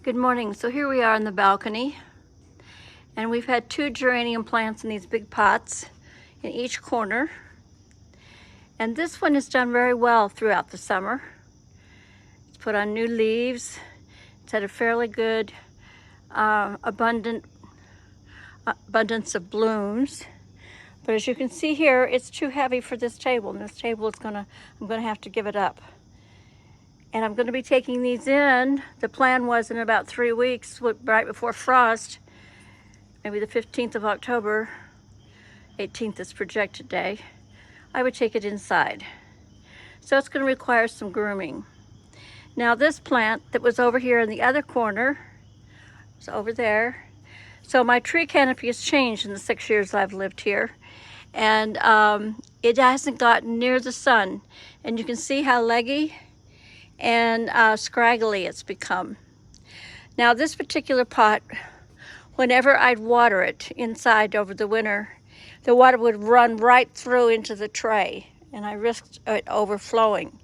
Good morning. So here we are in the balcony, and we've had 2 geranium plants in these big pots in each corner. And this one has done very well throughout the summer. It's put on new leaves. It's had a fairly good abundance of blooms. But as you can see here, it's too heavy for this table, and this table is I'm gonna have to give it up. And I'm gonna be taking these in. The plan was in about 3 weeks, right before frost, maybe the 15th of October, 18th is projected day, I would take it inside. So it's gonna require some grooming. Now this plant that was over here in the other corner, is over there. So my tree canopy has changed in the 6 years I've lived here. And it hasn't gotten near the sun. And you can see how leggy and scraggly it's become. Now this particular pot, whenever I'd water it inside over the winter, the water would run right through into the tray, and I risked it overflowing.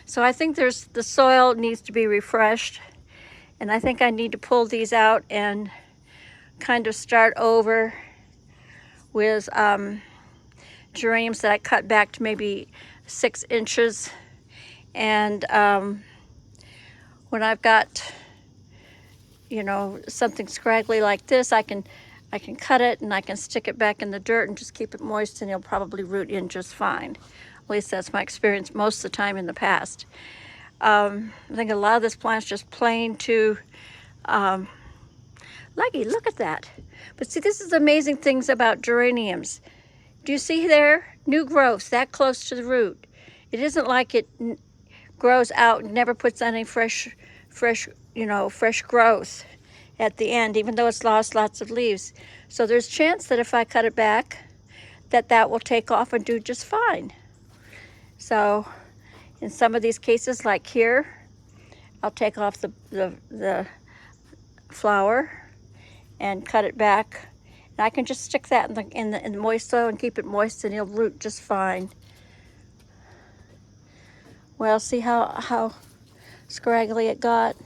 So I think the soil needs to be refreshed, and I think I need to pull these out and kind of start over with geraniums that I cut back to maybe 6 inches. And when I've got, you know, something scraggly like this, I can cut it and I can stick it back in the dirt and just keep it moist, and it'll probably root in just fine. At least that's my experience most of the time in the past. I think a lot of this plant's just plain too leggy. Look at that. But see, this is the amazing things about geraniums. Do you see there? New growth that close to the root. It isn't like it grows out and never puts any fresh growth at the end, even though it's lost lots of leaves. So there's a chance that if I cut it back, that will take off and do just fine. So in some of these cases, like here, I'll take off the flower and cut it back. And I can just stick that in the moist soil and keep it moist, and it'll root just fine. Well, see how scraggly it got?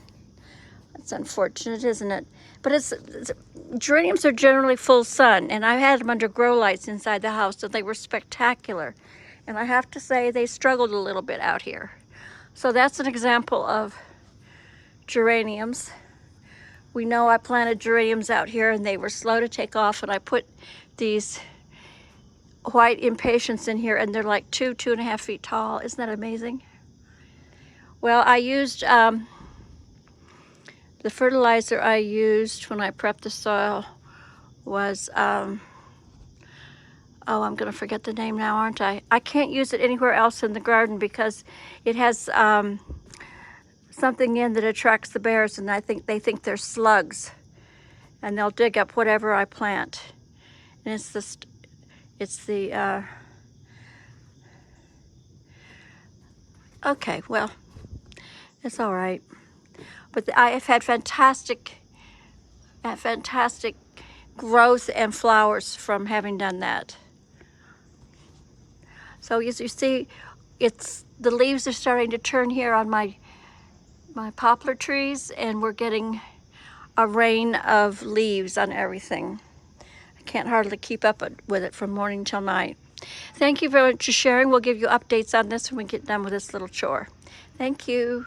That's unfortunate, isn't it? But geraniums are generally full sun, and I've had them under grow lights inside the house, and they were spectacular. And I have to say, they struggled a little bit out here. So that's an example of geraniums. We know I planted geraniums out here, and they were slow to take off, and I put these white impatiens in here, and they're like 2.5 feet tall. Isn't that amazing? Well, I used the fertilizer I used when I prepped the soil was, oh, I'm gonna forget the name now, aren't I? I can't use it anywhere else in the garden because it has something in that attracts the bears, and they think they're slugs, and they'll dig up whatever I plant. And it's the okay, well, it's all right. But I've had fantastic growth and flowers from having done that. So as you see, the leaves are starting to turn here on my poplar trees, and we're getting a rain of leaves on everything. I can't hardly keep up with it from morning till night. Thank you very much for sharing. We'll give you updates on this when we get done with this little chore. Thank you.